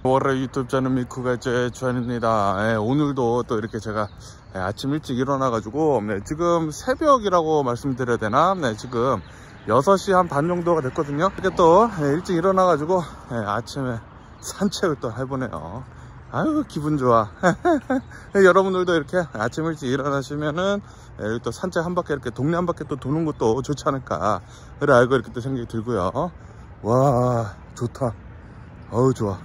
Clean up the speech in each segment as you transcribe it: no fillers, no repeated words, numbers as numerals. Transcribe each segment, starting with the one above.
월요일 유튜브 채널 미쿠가제 주한입니다. 오늘도 또 이렇게 제가 아침 일찍 일어나가지고 지금 새벽이라고 말씀드려야 되나? 지금 6시 한 반 정도가 됐거든요. 이렇게 또 일찍 일어나가지고 아침에 산책을 또 해보네요. 아유, 기분 좋아. 여러분들도 이렇게 아침 일찍 일어나시면은 또 산책 한 바퀴, 이렇게 동네 한 바퀴 또 도는 것도 좋지 않을까, 그래 알고 이렇게 또 생각이 들고요. 와, 좋다. 어우, 좋아.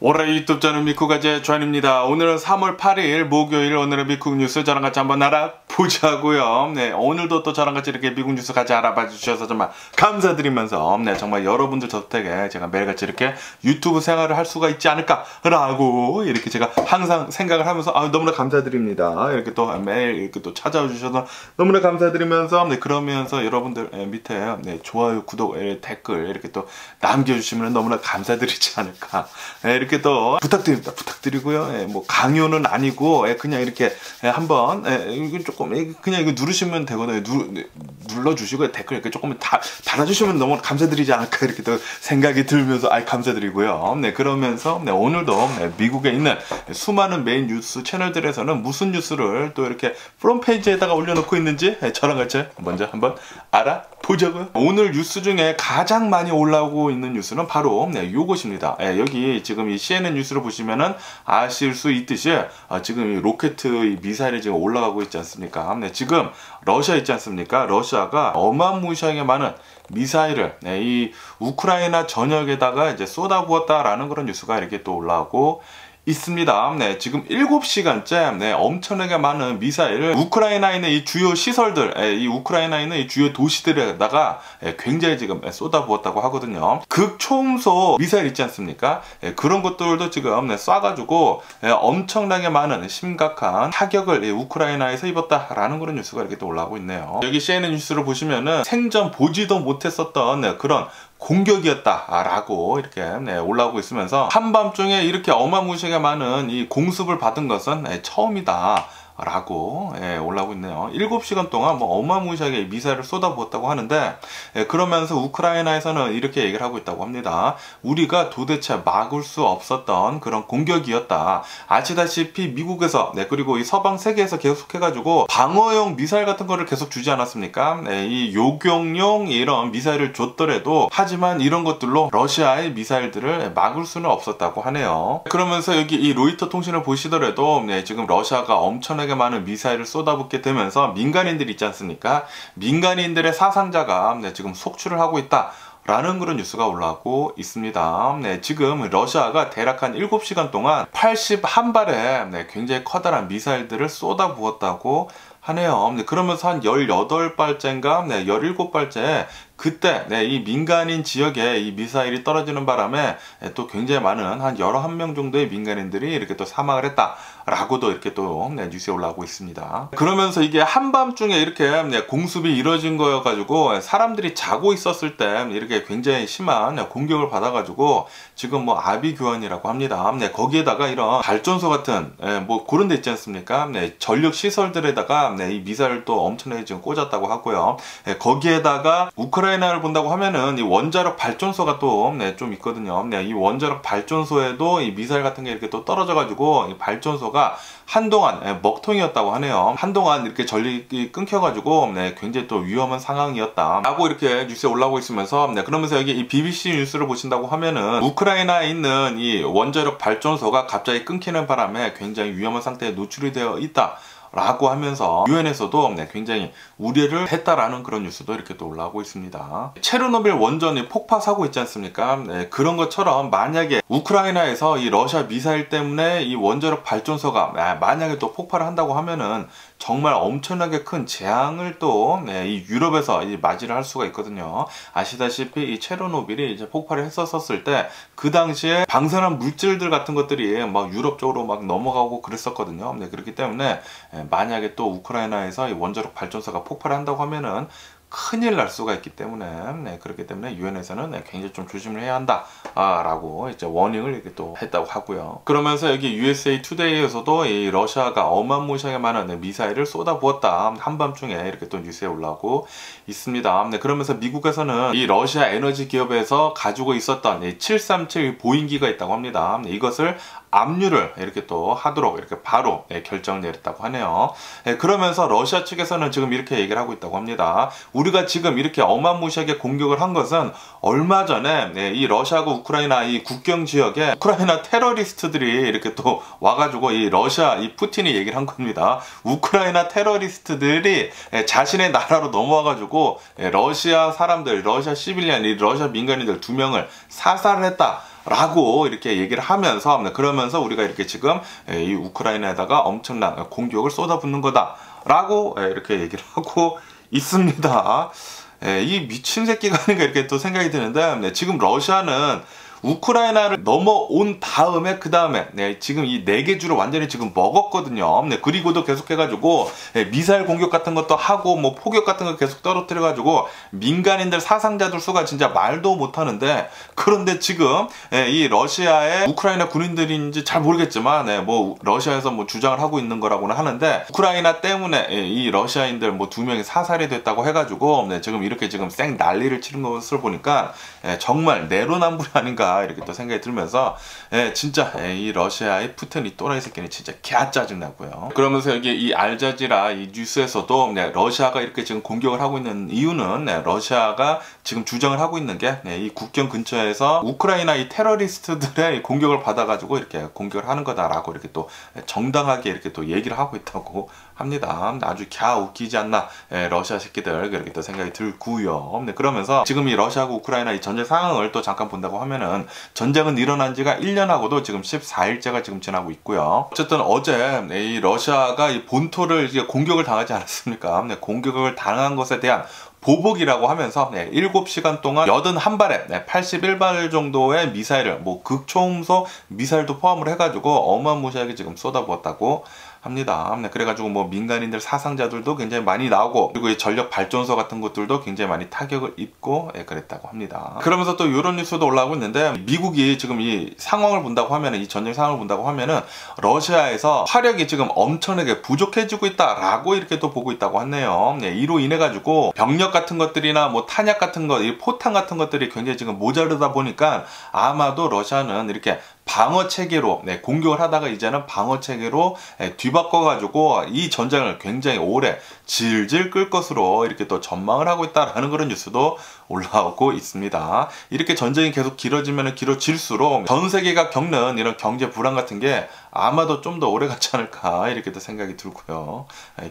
올해 유튜브 저는 미쿠가제 주한입니다. 오늘은 3월 8일 목요일, 오늘은 미국 뉴스 저랑 같이 한번 알아보자고요. 오늘도 또 저랑 같이 이렇게 미국 뉴스 같이 알아봐 주셔서 정말 감사드리면서 정말 여러분들 덕택에 제가 매일같이 이렇게 유튜브 생활을 할 수가 있지 않을까라고 이렇게 제가 항상 생각을 하면서 너무나 감사드립니다. 이렇게 또 매일 이렇게 또 찾아와 주셔서 너무나 감사드리면서 그러면서 여러분들 밑에 좋아요, 구독, 댓글 이렇게 또 남겨주시면 너무나 감사드리지 않을까, 이렇게 또 부탁드립니다. 부탁드리고요. 뭐 강요는 아니고 그냥 이렇게 한번 이거 조금 그냥 이거 누르시면 되거든요. 눌러주시고 댓글 이렇게 조금 달아주시면 너무 감사드리지 않을까, 이렇게 또 생각이 들면서 감사드리고요. 그러면서 오늘도 미국에 있는 수많은 메인 뉴스 채널들에서는 무슨 뉴스를 또 이렇게 프론페이지에다가 올려놓고 있는지 저랑 같이 먼저 한번 알아보자고요. 오늘 뉴스 중에 가장 많이 올라오고 있는 뉴스는 바로 요것입니다. 여기 지금 이 CNN 뉴스를 보시면은 아실 수 있듯이 지금 이 로켓 미사일이 지금 올라가고 있지 않습니까? 지금 러시아 있지 않습니까? 러시아가 어마무시하게 많은 미사일을 이 우크라이나 전역에다가 이제 쏟아부었다라는 그런 뉴스가 이렇게 또 올라오고 있습니다. 지금 7시간째 엄청나게 많은 미사일을 우크라이나에 있는 이 주요 시설들, 이 우크라이나에 있는 이 주요 도시들에다가 굉장히 지금 쏟아부었다고 하거든요. 극초음속 미사일 있지 않습니까? 그런 것들도 지금 쏴가지고 엄청나게 많은 심각한 타격을 우크라이나에서 입었다라는 그런 뉴스가 이렇게 또 올라오고 있네요. 여기 CNN 뉴스를 보시면은 생전 보지도 못했었던 그런 공격이었다라고 이렇게 올라오고 있으면서 한밤중에 이렇게 어마무시하게 많은 이 공습을 받은 것은 처음이다 라고 올라오고 있네요. 7시간 동안 뭐 어마무시하게 미사일을 쏟아부었다고 하는데, 그러면서 우크라이나에서는 이렇게 얘기를 하고 있다고 합니다. 우리가 도대체 막을 수 없었던 그런 공격이었다. 아시다시피 미국에서 그리고 이 서방 세계에서 계속해가지고 방어용 미사일 같은 거를 계속 주지 않았습니까? 이 요격용 이런 미사일을 줬더라도, 하지만 이런 것들로 러시아의 미사일들을 막을 수는 없었다고 하네요. 그러면서 여기 이 로이터 통신을 보시더라도 지금 러시아가 엄청나게 많은 미사일을 쏟아붓게 되면서 민간인들이 있지 않습니까? 민간인들의 사상자가 지금 속출을 하고 있다 라는 그런 뉴스가 올라오고 있습니다. 지금 러시아가 대략 한 7시간 동안 81발의 굉장히 커다란 미사일들을 쏟아부었다고 하네요. 그러면서 한 18발째인가 17발째 그때 이 민간인 지역에 이 미사일이 떨어지는 바람에 또 굉장히 많은 한 11명 정도의 민간인들이 이렇게 또 사망을 했다라고도 이렇게 또 뉴스에 올라오고 있습니다. 그러면서 이게 한밤중에 이렇게 공습이 이뤄진 거여가지고 사람들이 자고 있었을 때 이렇게 굉장히 심한 공격을 받아가지고 지금 뭐 아비규환이라고 합니다. 거기에다가 이런 발전소 같은 뭐 그런 데 있지 않습니까? 전력 시설들에다가 이 미사일을 또 엄청나게 지금 꽂았다고 하고요. 거기에다가 우크라이나 우크라이나를 본다고 하면은 이 원자력 발전소가 또 좀 있거든요. 이 원자력 발전소에도 이 미사일 같은 게 이렇게 또 떨어져가지고 이 발전소가 한동안 먹통이었다고 하네요. 한동안 이렇게 전력이 끊겨가지고 굉장히 또 위험한 상황이었다 라고 이렇게 뉴스에 올라오고 있으면서 그러면서 여기 이 BBC 뉴스를 보신다고 하면은 우크라이나에 있는 이 원자력 발전소가 갑자기 끊기는 바람에 굉장히 위험한 상태에 노출이 되어 있다 라고 하면서 유엔에서도 굉장히 우려를 했다라는 그런 뉴스도 이렇게 또 올라오고 있습니다. 체르노빌 원전이 폭파 사고 있지 않습니까? 그런 것처럼 만약에 우크라이나에서 이 러시아 미사일 때문에 이 원자력 발전소가 만약에 또 폭발을 한다고 하면은 정말 엄청나게 큰 재앙을 또 이 유럽에서 맞이를 할 수가 있거든요. 아시다시피 이 체르노빌이 이제 폭발을 했었을 때 그 당시에 방사능 물질들 같은 것들이 막 유럽 쪽으로 막 넘어가고 그랬었거든요. 그렇기 때문에 만약에 또 우크라이나에서 이 원자력 발전소가 폭발을 한다고 하면은 큰일 날 수가 있기 때문에 그렇기 때문에 유엔에서는 굉장히 좀 조심을 해야 한다 라고 이제 워닝을 이렇게 또 했다고 하고요. 그러면서 여기 USA 투데이에서도 이 러시아가 어마무시하게 많은 미사일을 쏟아부었다 한밤중에 이렇게 또 뉴스에 올라오고 있습니다. 그러면서 미국에서는 이 러시아 에너지 기업에서 가지고 있었던 737 보잉기가 있다고 합니다. 이것을 압류를 이렇게 또 하도록 이렇게 바로 결정을 내렸다고 하네요. 그러면서 러시아 측에서는 지금 이렇게 얘기를 하고 있다고 합니다. 우리가 지금 이렇게 어마무시하게 공격을 한 것은 얼마 전에 이 러시아하고 우크라이나 이 국경 지역에 우크라이나 테러리스트들이 이렇게 또 와가지고 이 러시아 이 푸틴이 얘기를 한 겁니다. 우크라이나 테러리스트들이 자신의 나라로 넘어와가지고 러시아 사람들, 러시아 시빌리안, 이 러시아 민간인들 2명을 사살을 했다. 라고 이렇게 얘기를 하면서 그러면서 우리가 이렇게 지금 이 우크라이나에다가 엄청난 공격을 쏟아붓는 거다 라고 이렇게 얘기를 하고 있습니다. 이 미친 새끼가 아닌가 이렇게 또 생각이 드는데 지금 러시아는 우크라이나를 넘어온 다음에 그 다음에 지금 이 4개 주를 완전히 지금 먹었거든요. 그리고도 계속해가지고 미사일 공격 같은 것도 하고 뭐 포격 같은 거 계속 떨어뜨려가지고 민간인들 사상자들 수가 진짜 말도 못하는데 그런데 지금 이 러시아의 우크라이나 군인들인지 잘 모르겠지만 뭐 러시아에서 뭐 주장을 하고 있는 거라고는 하는데 우크라이나 때문에 이 러시아인들 뭐 2명이 사살이 됐다고 해가지고 지금 이렇게 지금 쌩 난리를 치는 것을 보니까 정말 내로남불이 아닌가 이렇게 또 생각이 들면서 진짜 이 러시아의 푸틴 이 또라이 새끼는 진짜 개 짜증나고요. 그러면서 여기 이 알자지라 이 뉴스에서도 러시아가 이렇게 지금 공격을 하고 있는 이유는 러시아가 지금 주장을 하고 있는 게 이 국경 근처에서 우크라이나 이 테러리스트들의 공격을 받아가지고 이렇게 공격을 하는 거다라고 이렇게 또 정당하게 이렇게 또 얘기를 하고 있다고 합니다. 아주 갸 웃기지 않나 러시아 새끼들 그렇게 또 생각이 들고요. 그러면서 지금 이 러시아하고 우크라이나 이 전쟁 상황을 또 잠깐 본다고 하면은 전쟁은 일어난 지가 1년하고도 지금 14일째가 지금 지나고 있고요. 어쨌든 어제 이 러시아가 이 본토를 이제 공격을 당하지 않았습니까? 공격을 당한 것에 대한 보복이라고 하면서 7시간 동안 81발에 81발 정도의 미사일을 뭐 극초음속 미사일도 포함을 해가지고 어마무시하게 지금 쏟아부었다고 합니다. 그래가지고 뭐 민간인들 사상자들도 굉장히 많이 나오고 그리고 이 전력 발전소 같은 것들도 굉장히 많이 타격을 입고 그랬다고 합니다. 그러면서 또 이런 뉴스도 올라오고 있는데 미국이 지금 이 상황을 본다고 하면은 이 전쟁 상황을 본다고 하면은 러시아에서 화력이 지금 엄청나게 부족해지고 있다라고 이렇게 또 보고 있다고 하네요. 이로 인해 가지고 병력 같은 것들이나 뭐 탄약 같은 것, 이 포탄 같은 것들이 굉장히 지금 모자르다 보니까 아마도 러시아는 이렇게 방어 체계로 공격을 하다가 이제는 방어 체계로 뒤바꿔 가지고 이 전쟁을 굉장히 오래 질질 끌 것으로 이렇게 또 전망을 하고 있다라는 그런 뉴스도 올라오고 있습니다. 이렇게 전쟁이 계속 길어지면 길어질수록 전 세계가 겪는 이런 경제 불안 같은 게 아마도 좀 더 오래 가지 않을까 이렇게 또 생각이 들고요.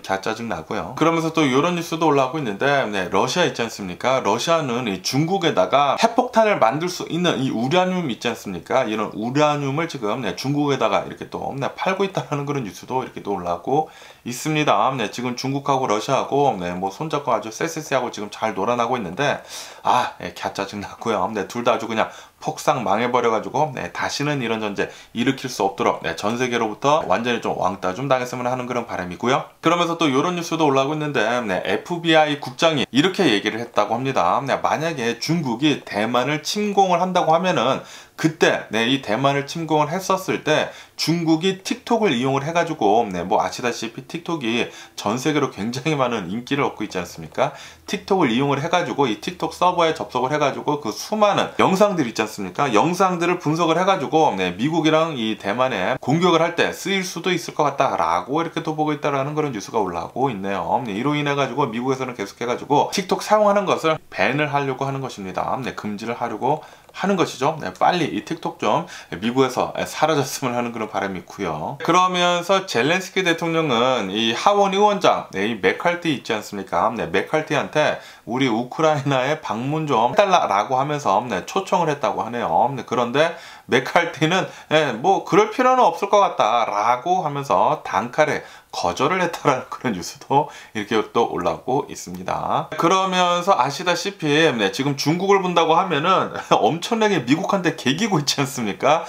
갸 짜증 나고요. 그러면서 또 이런 뉴스도 올라오고 있는데 러시아 있지 않습니까? 러시아는 이 중국에다가 핵폭탄을 만들 수 있는 이 우라늄 있지 않습니까? 이런 우라늄을 지금 중국에다가 이렇게 또 팔고 있다는 그런 뉴스도 이렇게 또 올라오고 있습니다. 지금 중국하고 러시아하고 뭐 손잡고 아주 쎄쎄쎄하고 지금 잘 놀아나고 있는데 갸 짜증 나고요. 둘 다 아주 그냥 폭삭 망해버려가지고 다시는 이런 전쟁 일으킬 수 없도록 전 세계로부터 완전히 좀 왕따 좀 당했으면 하는 그런 바람이고요. 그러면서 또 이런 뉴스도 올라오고 있는데 FBI 국장이 이렇게 얘기를 했다고 합니다. 만약에 중국이 대만을 침공을 한다고 하면은 그때 이 대만을 침공을 했었을 때 중국이 틱톡을 이용을 해가지고 뭐 아시다시피 틱톡이 전 세계로 굉장히 많은 인기를 얻고 있지 않습니까? 틱톡을 이용을 해가지고 이 틱톡 서버에 접속을 해가지고 그 수많은 영상들 있지 않습니까? 영상들을 분석을 해가지고 미국이랑 이 대만에 공격을 할 때 쓰일 수도 있을 것 같다라고 이렇게 또 보고 있다라는 그런 뉴스가 올라오고 있네요. 이로 인해 가지고 미국에서는 계속해가지고 틱톡 사용하는 것을 밴을 하려고 하는 것입니다. 금지를 하려고 하는 것이죠. 빨리 이 틱톡 좀 미국에서 사라졌으면 하는 그런 바람이 있고요. 그러면서 젤렌스키 대통령은 이 하원 의원장 이 메칼티 있지 않습니까? 메칼티한테 우리 우크라이나에 방문 좀 해달라고 하면서 초청을 했다고 하네요. 그런데 메칼티는 뭐 그럴 필요는 없을 것 같다라고 하면서 단칼에 거절을 했다라는 그런 뉴스도 이렇게 또 올라오고 있습니다. 그러면서 아시다시피 지금 중국을 본다고 하면은 엄청나게 미국한테 개기고 있지 않습니까?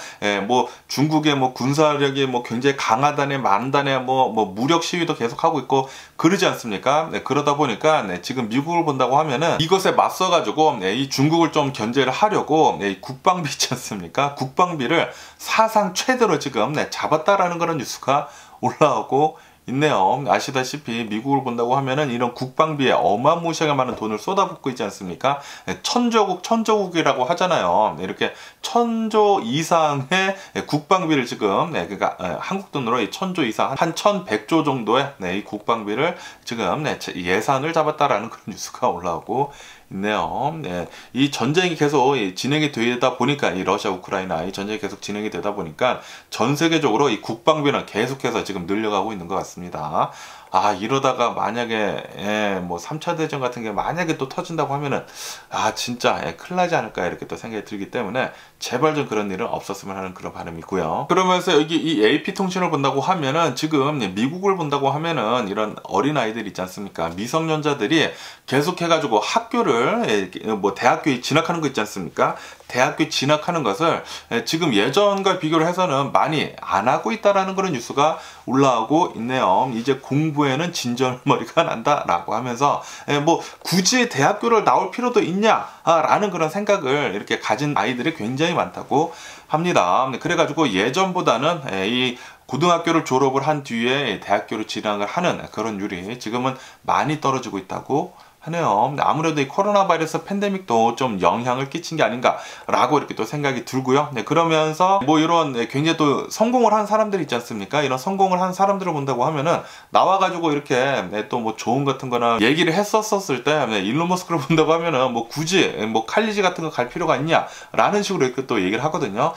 뭐 중국의 뭐 군사력이 뭐 굉장히 강하다네 많다네 뭐 무력 시위도 계속하고 있고 그러지 않습니까? 그러다 보니까 지금 미국을 본다고 하면은 이것에 맞서 가지고 이 중국을 좀 견제를 하려고 국방비 있지 않습니까? 국방비를 사상 최대로 지금 잡았다라는 그런 뉴스가 올라오고 있네요. 아시다시피 미국을 본다고 하면은 이런 국방비에 어마무시하게 많은 돈을 쏟아붓고 있지 않습니까? 천조국이라고 하잖아요. 이렇게 1000조 이상의 국방비를 지금 그러니까 한국 돈으로 1000조 이상 한 1100조 정도의 이 국방비를 지금 예산을 잡았다라는 그런 뉴스가 올라오고 있네요. 이 전쟁이 계속 진행이 되다 보니까 이 러시아 우크라이나 이 전쟁이 계속 진행이 되다 보니까 전 세계적으로 이 국방비는 계속해서 지금 늘려가고 있는 것 같습니다. 이러다가 만약에 뭐 3차 대전 같은 게 만약에 또 터진다고 하면은 진짜 큰일 나지 않을까 이렇게 또 생각이 들기 때문에 제발 좀 그런 일은 없었으면 하는 그런 바람이고요. 그러면서 여기 이 AP통신을 본다고 하면은 지금 미국을 본다고 하면은 이런 어린아이들 있지 않습니까? 미성년자들이 계속해가지고 학교를 뭐 대학교에 진학하는 거 있지 않습니까? 대학교 진학하는 것을 지금 예전과 비교를 해서는 많이 안 하고 있다라는 그런 뉴스가 올라오고 있네요. 이제 공부에는 진절머리가 난다라고 하면서 뭐 굳이 대학교를 나올 필요도 있냐라는 그런 생각을 이렇게 가진 아이들이 굉장히 많다고 합니다. 그래가지고 예전보다는 이 고등학교를 졸업을 한 뒤에 대학교를 진학을 하는 그런 율이 지금은 많이 떨어지고 있다고 하네요. 아무래도 이 코로나 바이러스 팬데믹도 좀 영향을 끼친 게 아닌가라고 이렇게 또 생각이 들고요. 그러면서 뭐 이런 굉장히 또 성공을 한 사람들이 있지 않습니까? 이런 성공을 한 사람들을 본다고 하면은 나와가지고 이렇게 또 뭐 조언 같은 거나 얘기를 했었을 때 일론 머스크를 본다고 하면은 뭐 굳이 뭐 칼리지 같은 거 갈 필요가 있냐라는 식으로 이렇게 또 얘기를 하거든요.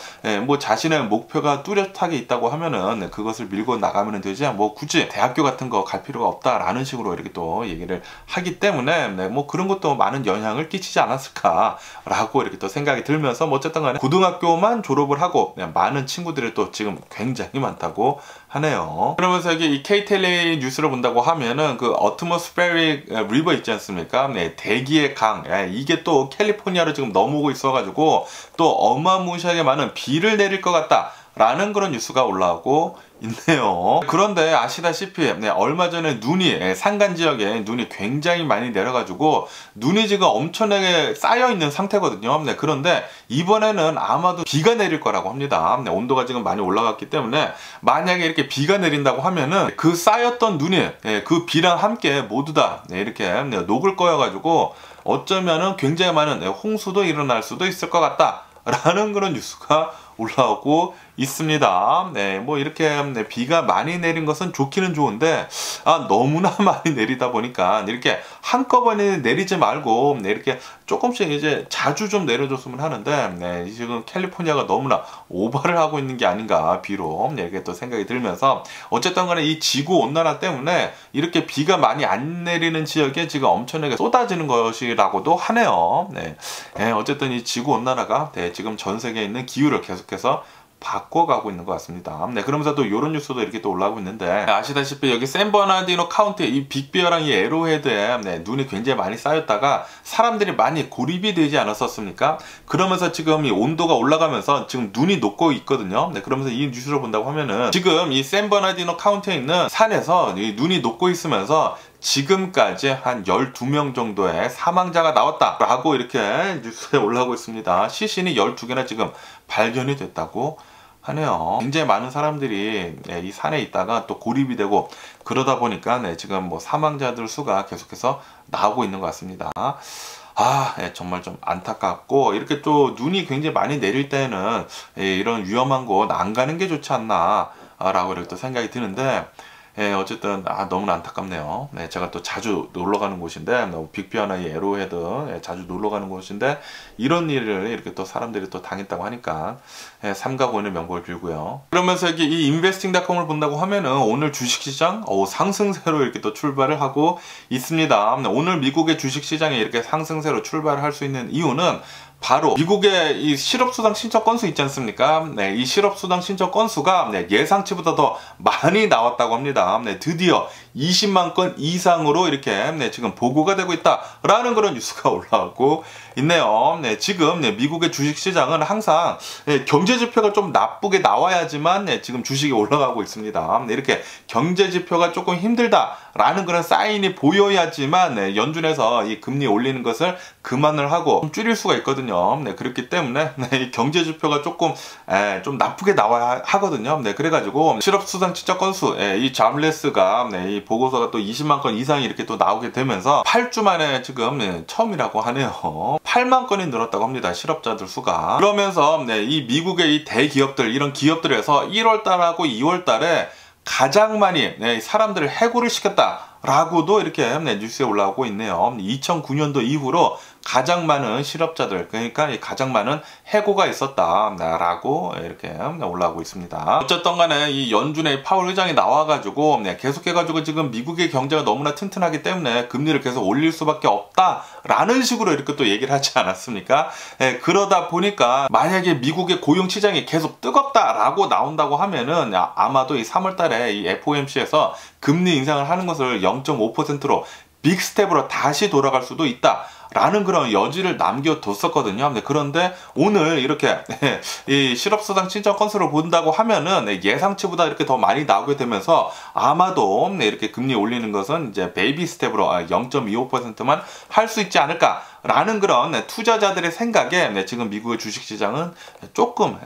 뭐 자신의 목표가 뚜렷하게 있다고 하면은 그것을 밀고 나가면 되지 뭐 굳이 대학교 같은 거 갈 필요가 없다라는 식으로 이렇게 또 얘기를 하기 때문에 뭐 그런 것도 많은 영향을 끼치지 않았을까라고 이렇게 또 생각이 들면서 뭐 어쨌든 간에 고등학교만 졸업을 하고 많은 친구들이 또 지금 굉장히 많다고 하네요. 그러면서 여기 이 KTLA 뉴스를 본다고 하면은 그 어트모스페릭 리버 있지 않습니까? 대기의 강 이게 또 캘리포니아로 지금 넘어오고 있어가지고 또 어마무시하게 많은 비를 내릴 것 같다 라는 그런 뉴스가 올라오고 있네요. 그런데 아시다시피 얼마 전에 눈이 산간 지역에 눈이 굉장히 많이 내려가지고 눈이 지금 엄청나게 쌓여 있는 상태거든요. 그런데 이번에는 아마도 비가 내릴 거라고 합니다. 온도가 지금 많이 올라갔기 때문에 만약에 이렇게 비가 내린다고 하면은 그 쌓였던 눈이 그 비랑 함께 모두 다 이렇게 녹을 거여가지고 어쩌면은 굉장히 많은 홍수도 일어날 수도 있을 것 같다 라는 그런 뉴스가 올라오고 있습니다. 뭐 이렇게 비가 많이 내린 것은 좋기는 좋은데 너무나 많이 내리다 보니까 이렇게 한꺼번에 내리지 말고 이렇게 조금씩 이제 자주 좀 내려줬으면 하는데 지금 캘리포니아가 너무나 오버를 하고 있는 게 아닌가 비로 이렇게 또 생각이 들면서 어쨌든 간에 이 지구 온난화 때문에 이렇게 비가 많이 안 내리는 지역에 지금 엄청나게 쏟아지는 것이라고도 하네요. 어쨌든 이 지구 온난화가 지금 전 세계에 있는 기후를 계속해서 바꿔가고 있는 것 같습니다. 네, 그러면서 또 이런 뉴스도 이렇게 또 올라오고 있는데, 아시다시피 여기 샌버나디노 카운티 이 빅비어랑 이 에로헤드에 눈이 굉장히 많이 쌓였다가 사람들이 많이 고립이 되지 않았었습니까? 그러면서 지금 이 온도가 올라가면서 지금 눈이 녹고 있거든요. 네, 그러면서 이 뉴스를 본다고 하면은 지금 이 샌버나디노 카운티에 있는 산에서 이 눈이 녹고 있으면서 지금까지 한 12명 정도의 사망자가 나왔다라고 이렇게 뉴스에 올라오고 있습니다. 시신이 12개나 지금 발견이 됐다고 하네요. 굉장히 많은 사람들이 이 산에 있다가 또 고립이 되고 그러다 보니까 지금 뭐 사망자들 수가 계속해서 나오고 있는 것 같습니다. 정말 좀 안타깝고, 이렇게 또 눈이 굉장히 많이 내릴 때는 이런 위험한 곳 안 가는 게 좋지 않나 라고 이렇게 또 생각이 드는데, 어쨌든 너무나 안타깝네요. 네, 제가 또 자주 놀러 가는 곳인데, 빅비어나 이 에로헤드 자주 놀러 가는 곳인데 이런 일을 이렇게 또 사람들이 또 당했다고 하니까 삼가 고인의 명복을 빌고요. 그러면서 여기 이 인베스팅닷컴을 본다고 하면은 오늘 주식시장 상승세로 이렇게 또 출발을 하고 있습니다. 오늘 미국의 주식시장에 이렇게 상승세로 출발을 할 수 있는 이유는 바로 미국의 이 실업수당 신청 건수 있지 않습니까? 네, 이 실업수당 신청 건수가 예상치보다 더 많이 나왔다고 합니다. 네, 드디어 20만 건 이상으로 이렇게 지금 보고가 되고 있다라는 그런 뉴스가 올라오고 있네요. 네, 지금 미국의 주식시장은 항상 경제지표가 좀 나쁘게 나와야지만 지금 주식이 올라가고 있습니다. 이렇게 경제지표가 조금 힘들다라는 그런 사인이 보여야지만 연준에서 이 금리 올리는 것을 그만을 하고 좀 줄일 수가 있거든요. 네, 그렇기 때문에 이 경제지표가 조금 좀 나쁘게 나와야 하거든요. 네, 그래가지고 실업수당 신청 건수 이 잡레스가 이 보고서가 또 20만 건 이상이 이렇게 또 나오게 되면서 8주 만에 지금 처음이라고 하네요. 8만 건이 늘었다고 합니다. 실업자들 수가. 그러면서 이 미국의 이 대기업들, 이런 기업들에서 1월달하고 2월달에 가장 많이 사람들을 해고를 시켰다라고도 이렇게 뉴스에 올라오고 있네요. 2009년도 이후로 가장 많은 실업자들, 그러니까 가장 많은 해고가 있었다라고 이렇게 올라오고 있습니다. 어쨌든 간에 이 연준의 파월 의장이 나와가지고 계속해가지고 지금 미국의 경제가 너무나 튼튼하기 때문에 금리를 계속 올릴 수밖에 없다라는 식으로 이렇게 또 얘기를 하지 않았습니까? 그러다 보니까 만약에 미국의 고용 시장이 계속 뜨겁다라고 나온다고 하면은 아마도 이 3월달에 이 FOMC에서 금리 인상을 하는 것을 0.5%로 빅스텝으로 다시 돌아갈 수도 있다라는 그런 여지를 남겨뒀었거든요. 그런데 오늘 이렇게 이 실업수당 신청 건수를 본다고 하면은 예상치보다 이렇게 더 많이 나오게 되면서 아마도 이렇게 금리 올리는 것은 이제 베이비 스텝으로 0.25%만 할 수 있지 않을까라는 그런 투자자들의 생각에 지금 미국의 주식시장은 조금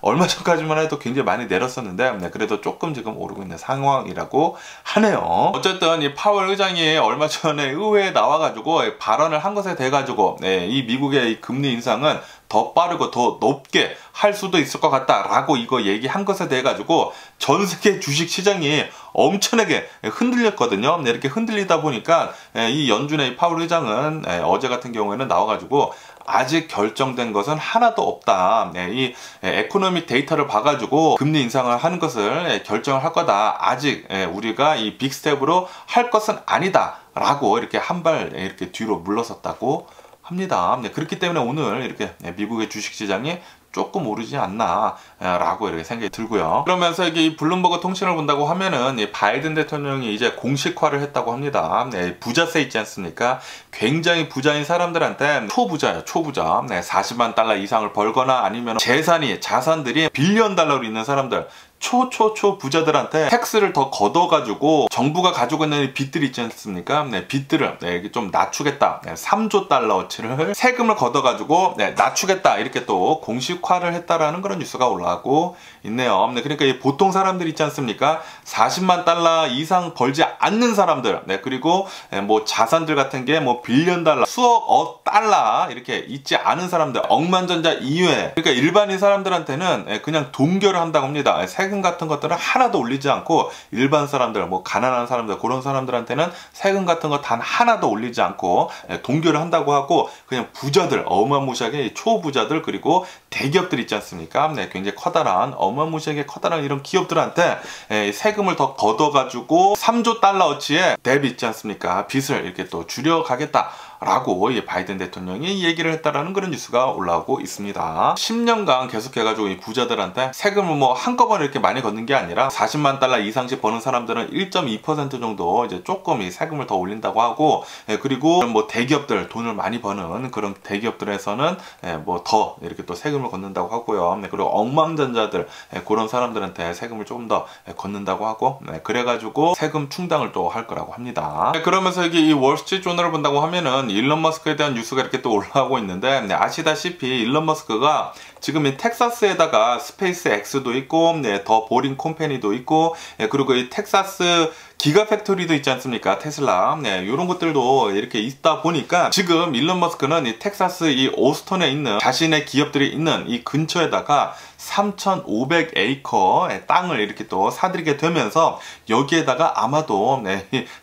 얼마 전까지만 해도 굉장히 많이 내렸었는데 그래도 조금 지금 오르고 있는 상황이라고 하네요. 어쨌든 이 파월 의장이 얼마 전에 의회에 나와가지고 발언을 한 것에 대해 가지고 이 미국의 이 금리 인상은 더 빠르고 더 높게 할 수도 있을 것 같다라고 이거 얘기한 것에 대해 가지고 전 세계 주식 시장이 엄청나게 흔들렸거든요. 이렇게 흔들리다 보니까 이 연준의 파월 의장은 어제 같은 경우에는 나와가지고 아직 결정된 것은 하나도 없다. 이 에코노믹 데이터를 봐가지고 금리 인상을 하는 것을 결정을 할 거다. 아직 우리가 이 빅스텝으로 할 것은 아니다. 라고 이렇게 한 발 이렇게 뒤로 물러섰다고 합니다. 그렇기 때문에 오늘 이렇게 미국의 주식시장이 조금 오르지 않나 라고 이렇게 생각이 들고요. 그러면서 이게 블룸버그 통신을 본다고 하면은 이 바이든 대통령이 이제 공식화를 했다고 합니다. 부자세 있지 않습니까? 굉장히 부자인 사람들한테 초부자예요. 초부자. 40만 달러 이상을 벌거나 아니면 자산들이 빌리언 달러로 있는 사람들, 초 부자들한테 텍스를 더 걷어가지고 정부가 가지고 있는 빚들이 있지 않습니까? 빚들을 이렇게 좀 낮추겠다. 3조 달러어치를 세금을 걷어가지고 낮추겠다. 이렇게 또 공식화를 했다라는 그런 뉴스가 올라오고 있네요. 그러니까 이 보통 사람들 있지 않습니까? 40만 달러 이상 벌지 않는 사람들, 그리고 뭐 자산들 같은 게 뭐 빌리언 달러, 수억억 달러 이렇게 있지 않은 사람들, 억만전자 이외에, 그러니까 일반인 사람들한테는 그냥 동결을 한다고 합니다. 세금 같은 것들은 하나도 올리지 않고 일반 사람들, 뭐 가난한 사람들, 그런 사람들한테는 세금 같은 거 단 하나도 올리지 않고 동결을 한다고 하고, 그냥 부자들, 어마무시하게 초부자들, 그리고 대기업들 있지 않습니까? 네, 굉장히 커다란, 어마무시하게 커다란 이런 기업들한테 세금을 더 걷어가지고 3조 달러어치의 뎁 있지 않습니까? 빚을 이렇게 또 줄여가겠다 라고 바이든 대통령이 얘기를 했다라는 그런 뉴스가 올라오고 있습니다. 10년간 계속해가지고 이 부자들한테 세금을 뭐 한꺼번에 이렇게 많이 걷는 게 아니라 40만 달러 이상씩 버는 사람들은 1.2% 정도 이제 조금 이 세금을 더 올린다고 하고, 그리고 뭐 대기업들, 돈을 많이 버는 그런 대기업들에서는 뭐 더 이렇게 또 세금을 걷는다고 하고요. 그리고 억만장자들, 그런 사람들한테 세금을 조금 더 걷는다고 하고, 그래가지고 세금 충당을 또 할 거라고 합니다. 그러면서 여기 이 월스트리트 조널을 본다고 하면은 일론 머스크에 대한 뉴스가 이렇게 또 올라오고 있는데, 아시다시피 일론 머스크가 지금 이 텍사스에다가 스페이스 X도 있고, 더 보링 컴퍼니도 있고, 그리고 이 텍사스 기가 팩토리도 있지 않습니까? 테슬라. 이런 것들도 이렇게 있다 보니까 지금 일론 머스크는 이 텍사스 이 오스턴에 있는 자신의 기업들이 있는 이 근처에다가 3,500에이커의 땅을 이렇게 또 사들이게 되면서, 여기에다가 아마도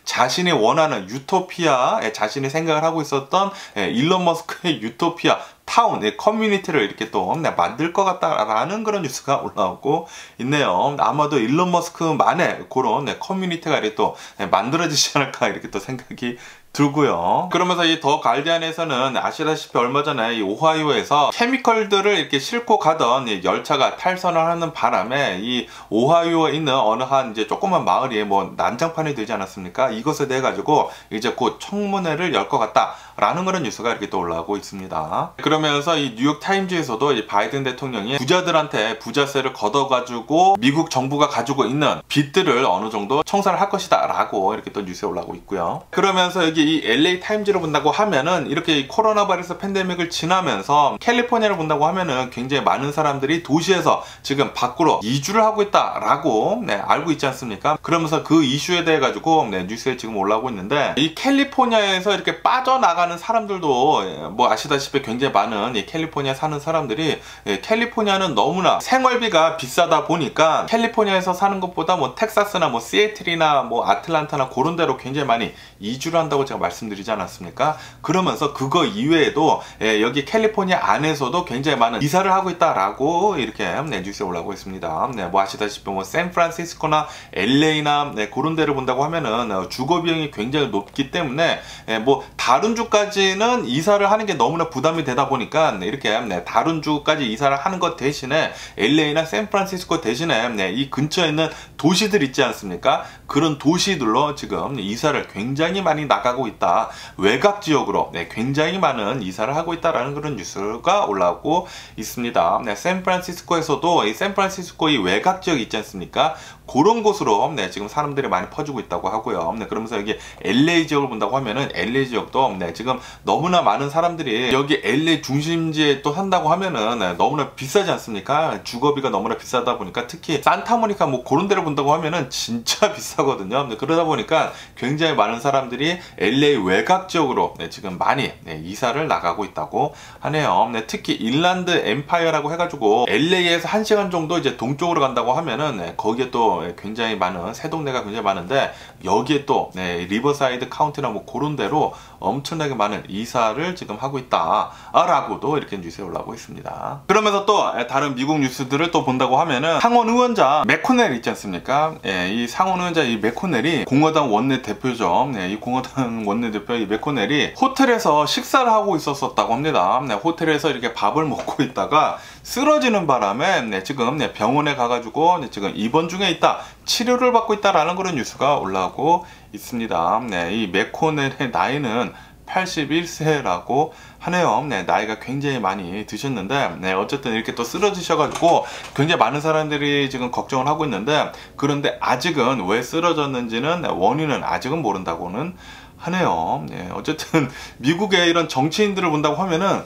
자신이 원하는 유토피아, 자신이 생각을 하고 있었던 일론 머스크의 유토피아 타운, 커뮤니티를 이렇게 또 만들 것 같다라는 그런 뉴스가 올라오고 있네요. 아마도 일론 머스크만의 그런 커뮤니티가 이렇게 또 만들어지지 않을까 이렇게 또 생각이 들고요. 그러면서 이 더 가디안에서는 아시다시피 얼마 전에 이 오하이오에서 케미컬들을 이렇게 싣고 가던 이 열차가 탈선을 하는 바람에 이 오하이오에 있는 어느 한 이제 조그만 마을이 뭐 난장판이 되지 않았습니까? 이것에 대해 가지고 이제 곧 청문회를 열 것 같다라는 그런 뉴스가 이렇게 또 올라오고 있습니다. 그러면서 이 뉴욕 타임즈에서도 이 바이든 대통령이 부자들한테 부자세를 걷어가지고 미국 정부가 가지고 있는 빚들을 어느 정도 청산을 할 것이다라고 이렇게 또 뉴스에 올라오고 있고요. 그러면서 여기 이 LA 타임즈를 본다고 하면은 이렇게 이 코로나 바이러스 팬데믹을 지나면서 캘리포니아를 본다고 하면은 굉장히 많은 사람들이 도시에서 지금 밖으로 이주를 하고 있다라고 알고 있지 않습니까? 그러면서 그 이슈에 대해 가지고 뉴스에 지금 올라오고 있는데, 이 캘리포니아에서 이렇게 빠져나가는 사람들도 뭐 아시다시피 굉장히 많은 이 캘리포니아 사는 사람들이, 캘리포니아는 너무나 생활비가 비싸다 보니까 캘리포니아에서 사는 것보다 뭐 텍사스나 뭐 시애틀이나 뭐 아틀란타나 그런 데로 굉장히 많이 이주를 한다고 제가 말씀드리지 않았습니까? 그러면서 그거 이외에도 여기 캘리포니아 안에서도 굉장히 많은 이사를 하고 있다라고 이렇게 뉴스에 올라오고 있습니다. 뭐 아시다시피 뭐 샌프란시스코나 LA나 그런 데를 본다고 하면은 주거 비용이 굉장히 높기 때문에 뭐 다른 주까지는 이사를 하는 게 너무나 부담이 되다 보니까 이렇게 다른 주까지 이사를 하는 것 대신에 LA나 샌프란시스코 대신에 이 근처에 있는 도시들 있지 않습니까? 그런 도시들로 지금 이사를 굉장히 많이 나가고 있다. 외곽 지역으로 굉장히 많은 이사를 하고 있다라는 그런 뉴스가 올라오고 있습니다. 샌프란시스코에서도 이 샌프란시스코 이 외곽 지역 있지 않습니까? 그런 곳으로 지금 사람들이 많이 퍼지고 있다고 하고요. 그러면서 여기 LA 지역을 본다고 하면은 LA 지역도 지금 너무나 많은 사람들이 여기 LA 중심지에 또 산다고 하면은 너무나 비싸지 않습니까? 주거비가 너무나 비싸다 보니까 특히 산타모니카 뭐 그런 데를 본다고 하면은 진짜 비싸거든요. 그러다 보니까 굉장히 많은 사람들이 LA 외곽 지역으로 지금 많이 이사를 나가고 있다고 하네요. 특히 인란드 엠파이어라고 해가지고 LA에서 1시간 정도 이제 동쪽으로 간다고 하면은 거기에 또 굉장히 많은 새 동네가 굉장히 많은데, 여기에 또 리버사이드 카운티나 뭐 그런 데로 엄청나게 많은 이사를 지금 하고 있다라고도 이렇게 뉴스에 올라오고 있습니다. 그러면서 또 다른 미국 뉴스들을 또 본다고 하면은 상원 의원자 맥코넬 있지 않습니까? 이 상원 의원자 이 맥코넬이 공화당 원내 대표죠. 이 공화당 원내 대표 이 맥코넬이 호텔에서 식사를 하고 있었다고 합니다. 호텔에서 이렇게 밥을 먹고 있다가 쓰러지는 바람에 지금 병원에 가가지고 지금 입원 중에 있다, 치료를 받고 있다라는 그런 뉴스가 올라오고 있습니다. 이 맥코넬의 나이는 81세라고 하네요. 나이가 굉장히 많이 드셨는데, 어쨌든 이렇게 또 쓰러지셔가지고 굉장히 많은 사람들이 지금 걱정을 하고 있는데, 그런데 아직은 왜 쓰러졌는지는 원인은 아직은 모른다고는 하네요. 어쨌든 미국의 이런 정치인들을 본다고 하면은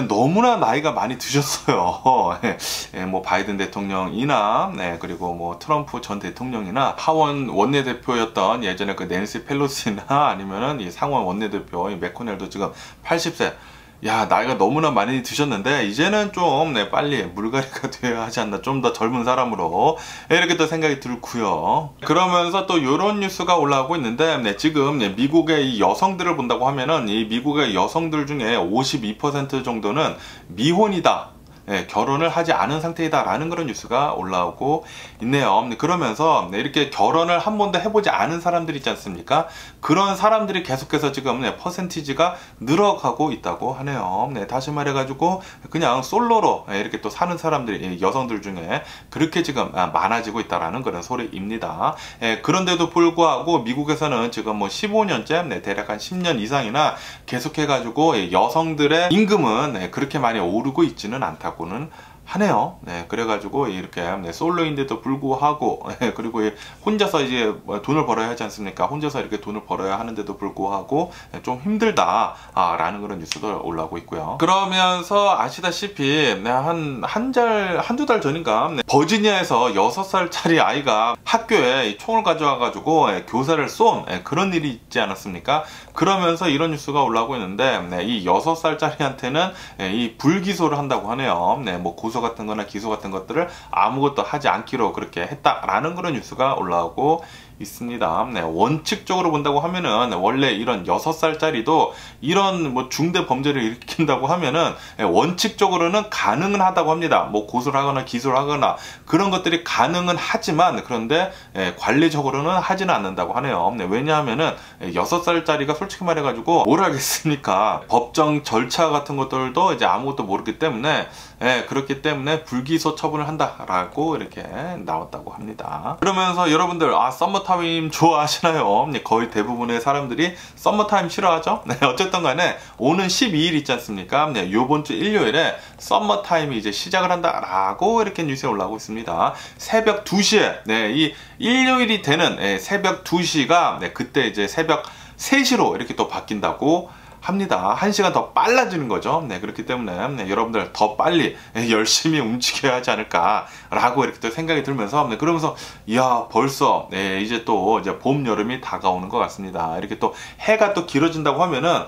너무나 나이가 많이 드셨어요. 뭐 바이든 대통령이나 그리고 뭐 트럼프 전 대통령이나 하원 원내대표였던 예전에 그 낸시 펠로시나 아니면은 이 상원 원내대표 이 맥코넬도 지금 80세 야, 나이가 너무나 많이 드셨는데 이제는 좀 빨리 물갈이가 되어야 하지 않나, 좀 더 젊은 사람으로 이렇게 또 생각이 들고요. 그러면서 또 이런 뉴스가 올라오고 있는데 지금 미국의 이 여성들을 본다고 하면은 이 미국의 여성들 중에 52% 정도는 미혼이다, 결혼을 하지 않은 상태이다 라는 그런 뉴스가 올라오고 있네요. 그러면서 이렇게 결혼을 한 번도 해보지 않은 사람들 있지 않습니까? 그런 사람들이 계속해서 지금 퍼센티지가 늘어가고 있다고 하네요. 다시 말해가지고 그냥 솔로로 이렇게 또 사는 사람들이, 여성들 중에 그렇게 지금 많아지고 있다라는 그런 소리입니다. 그런데도 불구하고 미국에서는 지금 뭐 15년째 대략 한 10년 이상이나 계속해가지고 여성들의 임금은 그렇게 많이 오르고 있지는 않다고 는 하네요. 그래가지고 이렇게 솔로인데도 불구하고, 그리고 혼자서 이제 돈을 벌어야 하지 않습니까? 혼자서 이렇게 돈을 벌어야 하는데도 불구하고 좀 힘들다라는 그런 뉴스도 올라오고 있고요. 그러면서 아시다시피 한두 달 전인가 버지니아에서 6살짜리 아이가 학교에 총을 가져와가지고 교사를 쏜 그런 일이 있지 않았습니까? 그러면서 이런 뉴스가 올라오고 있는데 이 6살짜리한테는 이 불기소를 한다고 하네요. 뭐 고소 같은 거나 기소 같은 것들을 아무것도 하지 않기로 그렇게 했다라는 그런 뉴스가 올라오고 있습니다. 원칙적으로 본다고 하면은 원래 이런 6살짜리도 이런 뭐 중대 범죄를 일으킨다고 하면은 원칙적으로는 가능은 하다고 합니다. 뭐 고소를 하거나 기소를 하거나 그런 것들이 가능은 하지만, 그런데 관리적으로는 하지는 않는다고 하네요. 왜냐하면은 6살짜리가 솔직히 말해가지고 뭘 하겠습니까? 법정 절차 같은 것들도 이제 아무것도 모르기 때문에, 그렇기 때문에 불기소 처분을 한다라고 이렇게 나왔다고 합니다. 그러면서 여러분들, 썸머타임 좋아하시나요? 거의 대부분의 사람들이 썸머타임 싫어하죠? 어쨌든 간에 오는 12일 있지 않습니까? 요번 주 일요일에 썸머타임이 이제 시작을 한다라고 이렇게 뉴스에 올라오고 있습니다. 새벽 2시에, 이 일요일이 되는 새벽 2시가 그때 이제 새벽 3시로 이렇게 또 바뀐다고 합니다. 1시간 더 빨라지는 거죠. 그렇기 때문에 여러분들 더 빨리 열심히 움직여야 하지 않을까 라고 이렇게 또 생각이 들면서, 그러면서 이야, 벌써 이제 또 이제 봄, 여름이 다가오는 것 같습니다. 이렇게 또 해가 또 길어진다고 하면은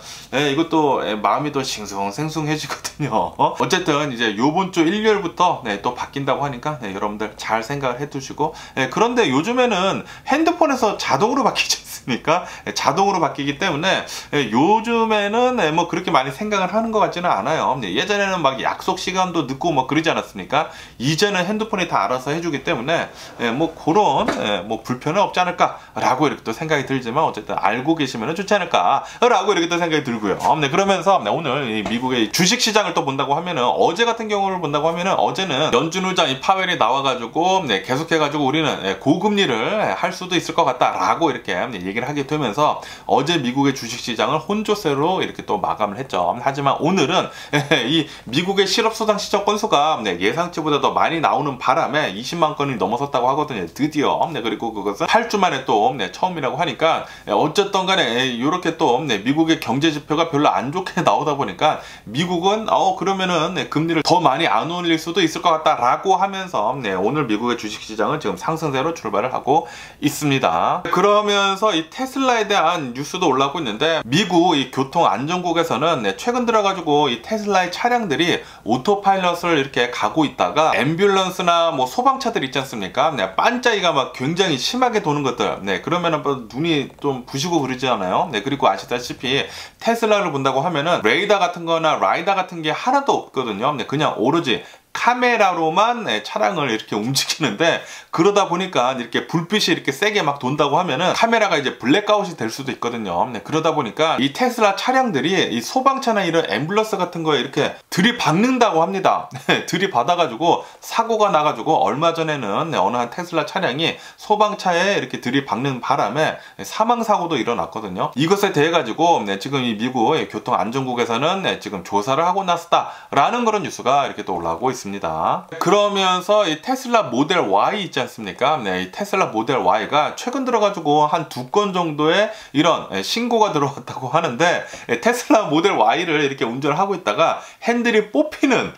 이것도 마음이 또 싱숭생숭해지거든요. 어쨌든 이제 요번 주 일요일부터 또 바뀐다고 하니까 여러분들 잘 생각을 해 두시고, 그런데 요즘에는 핸드폰에서 자동으로 바뀌지 않습니까? 자동으로 바뀌기 때문에 요즘에는 뭐 그렇게 많이 생각을 하는 것 같지는 않아요. 예전에는 막 약속 시간도 늦고 뭐 그러지 않았습니까? 이제는 핸드폰이 다 알아서 해주기 때문에 뭐 그런 뭐 불편은 없지 않을까 라고 이렇게 또 생각이 들지만, 어쨌든 알고 계시면 좋지 않을까 라고 이렇게 또 생각이 들고요. 그러면서 오늘 이 미국의 주식시장을 또 본다고 하면은, 어제 같은 경우를 본다고 하면은, 어제는 연준 의장 이 파웰이 나와가지고 계속해가지고 우리는 고금리를 할 수도 있을 것 같다 라고 이렇게 얘기를 하게 되면서 어제 미국의 주식시장을 혼조세로 이렇게 또 마감을 했죠. 하지만 오늘은 이 미국의 실업수당 시청 건수가 예상치보다 더 많이 나오는 바람에 20만 건이 넘어섰다고 하거든요. 드디어. 그리고 그것은 8주 만에 또 처음이라고 하니까, 어쨌든 간에 이렇게 또 미국의 경제 지표가 별로 안 좋게 나오다 보니까 미국은 그러면은 금리를 더 많이 안 올릴 수도 있을 것 같다라고 하면서 오늘 미국의 주식시장은 지금 상승세로 출발을 하고 있습니다. 그러면서 이 테슬라에 대한 뉴스도 올라오고 있는데, 미국 이 교통안전국에서는 최근 들어가지고 이 테슬라의 차량들이 오토파일럿을 이렇게 가고 있다가 앰뷸런스나 뭐 소방차들 있지 않습니까? 반짝이가 막 굉장히 심하게 도는 것들, 그러면은 눈이 좀 부시고 그러지 않아요? 그리고 아시다시피 테슬라를 본다고 하면은 레이더 같은 거나 라이더 같은 게 하나도 없거든요. 그냥 오로지 카메라로만 차량을 이렇게 움직이는데, 그러다 보니까 이렇게 불빛이 이렇게 세게 막 돈다고 하면은 카메라가 이제 블랙아웃이 될 수도 있거든요. 그러다 보니까 이 테슬라 차량들이 이 소방차나 이런 앰뷸런스 같은 거에 이렇게 들이박는다고 합니다. 들이받아가지고 사고가 나가지고, 얼마 전에는 어느 한 테슬라 차량이 소방차에 이렇게 들이박는 바람에 사망사고도 일어났거든요. 이것에 대해 가지고 지금 이 미국 교통안전국에서는 지금 조사를 하고 나섰다라는 그런 뉴스가 이렇게 또 올라오고 있습니다. 있습니다. 그러면서 이 테슬라 모델 Y 있지 않습니까? 네, 이 테슬라 모델 Y가 최근 들어가지고 한 2건 정도의 이런 신고가 들어왔다고 하는데, 테슬라 모델 Y를 이렇게 운전을 하고 있다가 핸들이 뽑히는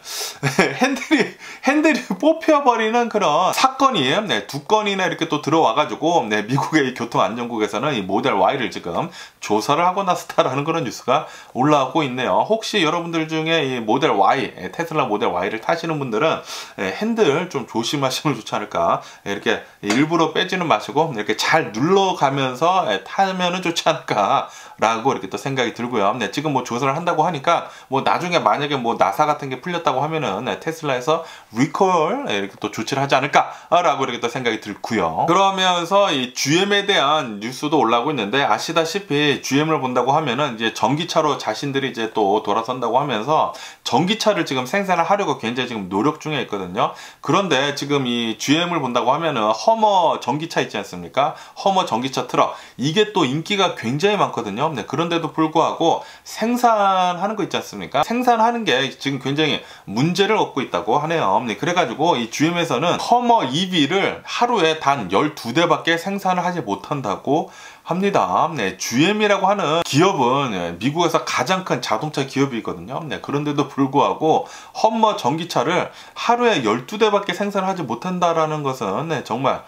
핸들이 뽑혀버리는 그런 사건이 2건이나 이렇게 또 들어와가지고 미국의 교통안전국에서는 이 모델 Y를 지금 조사를 하고 나섰다라는 그런 뉴스가 올라오고 있네요. 혹시 여러분들 중에 이 모델 Y, 테슬라 모델 Y를 타시는 분들은 핸들 좀 조심하시면 좋지 않을까. 이렇게 일부러 빼지는 마시고 이렇게 잘 눌러가면서 타면은 좋지 않을까 라고 이렇게 또 생각이 들고요. 지금 뭐 조사를 한다고 하니까 뭐 나중에 만약에 뭐 나사 같은 게 풀렸다고 하면은 테슬라에서 리콜 이렇게 또 조치를 하지 않을까 라고 이렇게 또 생각이 들고요. 그러면서 이 GM에 대한 뉴스도 올라오고 있는데, 아시다시피 GM을 본다고 하면은 이제 전기차로 자신들이 이제 또 돌아선다고 하면서 전기차를 지금 생산을 하려고 굉장히 지금 노력 중에 있거든요. 그런데 지금 이 GM을 본다고 하면은 허머 전기차 있지 않습니까? 허머 전기차 트럭, 이게 또 인기가 굉장히 많거든요. 그런데도 불구하고 생산하는 거 있지 않습니까? 생산하는 게 지금 굉장히 문제를 얻고 있다고 하네요. 그래가지고 이 GM에서는 허머 EV를 하루에 단 12대밖에 생산을 하지 못한다고 합니다. GM이라고 하는 기업은 미국에서 가장 큰 자동차 기업이거든요. 그런데도 불구하고 허머 전기차를 하루에 12대밖에 생산하지 못한다라는 것은 정말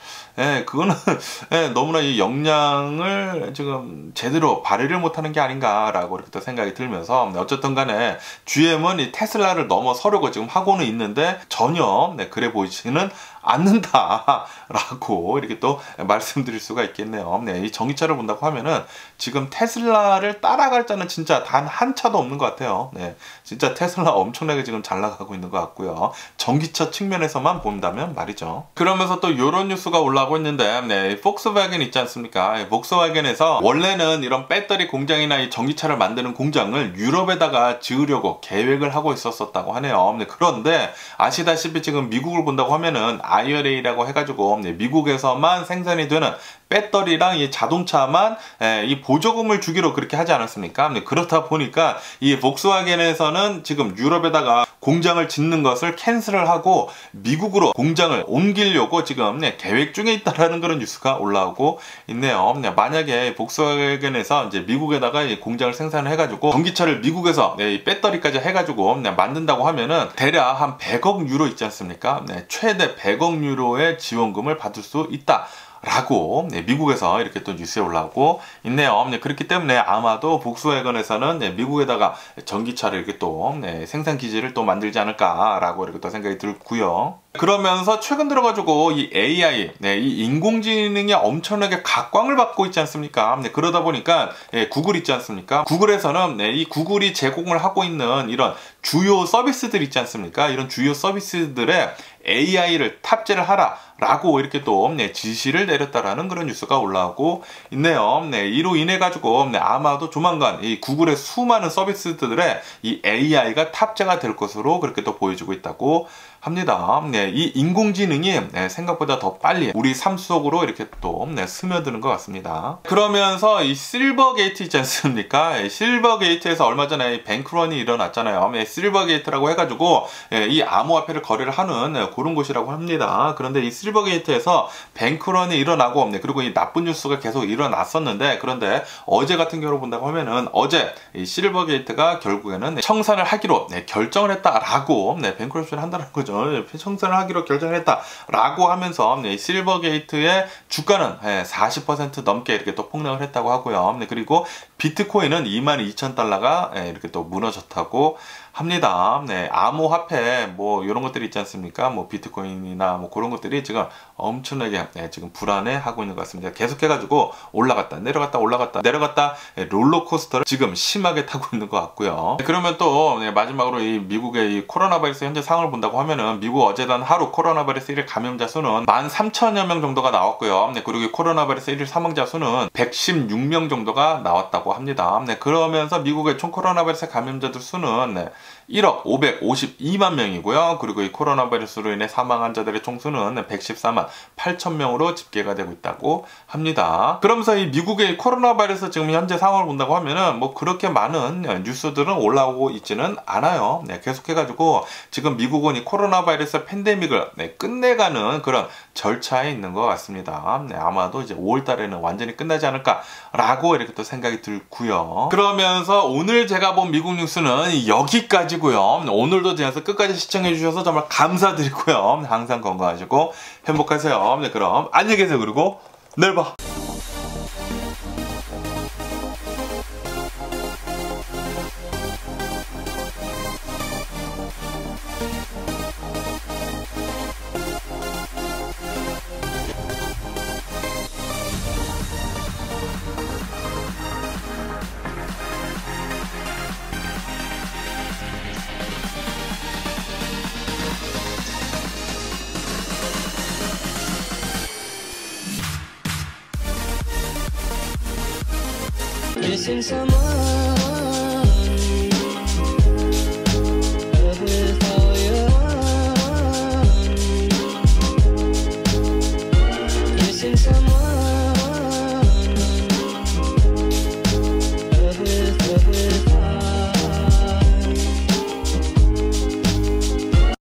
그거는 너무나 이 역량을 지금 제대로 발휘를 못하는 게 아닌가라고 이렇게 또 생각이 들면서, 어쨌든 간에 GM은 이 테슬라를 넘어서려고 지금 하고는 있는데 전혀 그래 보이지는 않는다라고 이렇게 또 말씀드릴 수가 있겠네요. 이 전기차를 본다고 하면은 지금 테슬라를 따라갈 자는 진짜 단 한 차도 없는 것 같아요. 진짜 테슬라 엄청나게 지금 잘 나가고 있는 것 같고요. 전기차 측면에서만 본다면 말이죠. 그러면서 또 이런 뉴스가 올라오고 있는데, 폭스바겐 있지 않습니까? 폭스바겐에서 원래는 이런 배터리 공장이나 이 전기차를 만드는 공장을 유럽에다가 지으려고 계획을 하고 있었다고 하네요. 그런데 아시다시피 지금 미국을 본다고 하면은 IRA라고 해가지고 미국에서만 생산이 되는 배터리랑 이 자동차만 이 보조금을 주기로 그렇게 하지 않았습니까? 그렇다 보니까 이 폭스바겐에서는 지금 유럽에다가 공장을 짓는 것을 캔슬을 하고 미국으로 공장을 옮기려고 지금 계획 중에 있다라는 그런 뉴스가 올라오고 있네요. 만약에 폭스바겐에서 이제 미국에다가 이 공장을 생산을 해가지고 전기차를 미국에서 이 배터리까지 해가지고 만든다고 하면은 대략 한 100억 유로 있지 않습니까? 최대 100억 유로의 지원금을 받을 수 있다 라고 미국에서 이렇게 또 뉴스에 올라오고 있네요. 그렇기 때문에 아마도 폭스바겐에서는 미국에다가 전기차를 이렇게 또 생산 기지를 또 만들지 않을까라고 이렇게 또 생각이 들고요. 그러면서 최근 들어가지고 이 AI, 이 인공지능이 엄청나게 각광을 받고 있지 않습니까? 그러다 보니까 구글 있지 않습니까? 구글에서는 이 구글이 제공을 하고 있는 이런 주요 서비스들 있지 않습니까? 이런 주요 서비스들에 AI를 탑재를 하라 라고 이렇게 또 지시를 내렸다라는 그런 뉴스가 올라오고 있네요. 이로 인해 가지고 아마도 조만간 이 구글의 수많은 서비스들에 이 AI가 탑재가 될 것으로 그렇게 또 보여지고 있다고 합니다. 이 인공지능이 생각보다 더 빨리 우리 삶 속으로 이렇게 또 스며드는 것 같습니다. 그러면서 이 실버게이트 있지 않습니까? 실버게이트에서 얼마 전에 뱅크런이 일어났잖아요. 실버게이트라고 해가지고 이 암호화폐를 거래를 하는 그런 곳이라고 합니다. 그런데 이 실버게이트에서 뱅크런이 일어나고, 그리고 이 나쁜 뉴스가 계속 일어났었는데, 그런데 어제 같은 경우로 본다고 하면은 어제 이 실버게이트가 결국에는 청산을 하기로 결정을 했다라고 뱅크런을 한다는 거죠. 청산을 하기로 결정을 했다라고 하면서 실버게이트의 주가는 40% 넘게 이렇게 또 폭락을 했다고 하고요. 그리고 비트코인은 22,000달러가 이렇게 또 무너졌다고 합니다. 암호화폐 뭐 이런 것들이 있지 않습니까? 뭐 비트코인이나 뭐 그런 것들이 지금 엄청나게 지금 불안해하고 있는 것 같습니다. 계속해가지고 올라갔다 내려갔다 올라갔다 내려갔다 롤러코스터를 지금 심하게 타고 있는 것 같고요. 그러면 또 마지막으로 이 미국의 이 코로나 바이러스 현재 상황을 본다고 하면은 미국 어제단 하루 코로나 바이러스 1일 감염자 수는 13,000여 명 정도가 나왔고요. 그리고 코로나 바이러스 1일 사망자 수는 116명 정도가 나왔다고 합니다. 네, 그러면서 미국의 총 코로나 바이러스 감염자들 수는 1억 552만 명이고요. 그리고 이 코로나 바이러스로 인해 사망 환자들의 총수는 114만 8천 명으로 집계가 되고 있다고 합니다. 그러면서 이 미국의 코로나 바이러스 지금 현재 상황을 본다고 하면은 뭐 그렇게 많은 뉴스들은 올라오고 있지는 않아요. 네, 계속해가지고 지금 미국은 이 코로나 바이러스 팬데믹을 끝내가는 그런 절차에 있는 것 같습니다. 네, 아마도 이제 5월 달에는 완전히 끝나지 않을까라고 이렇게 또 생각이 들고요. 그러면서 오늘 제가 본 미국 뉴스는 여기까지고요. 오늘도 제가 끝까지 시청해 주셔서 정말 감사드리고요. 항상 건강하시고 행복하세요. 네, 그럼 안녕히 계세요. 그리고 내일 봐. Missing someone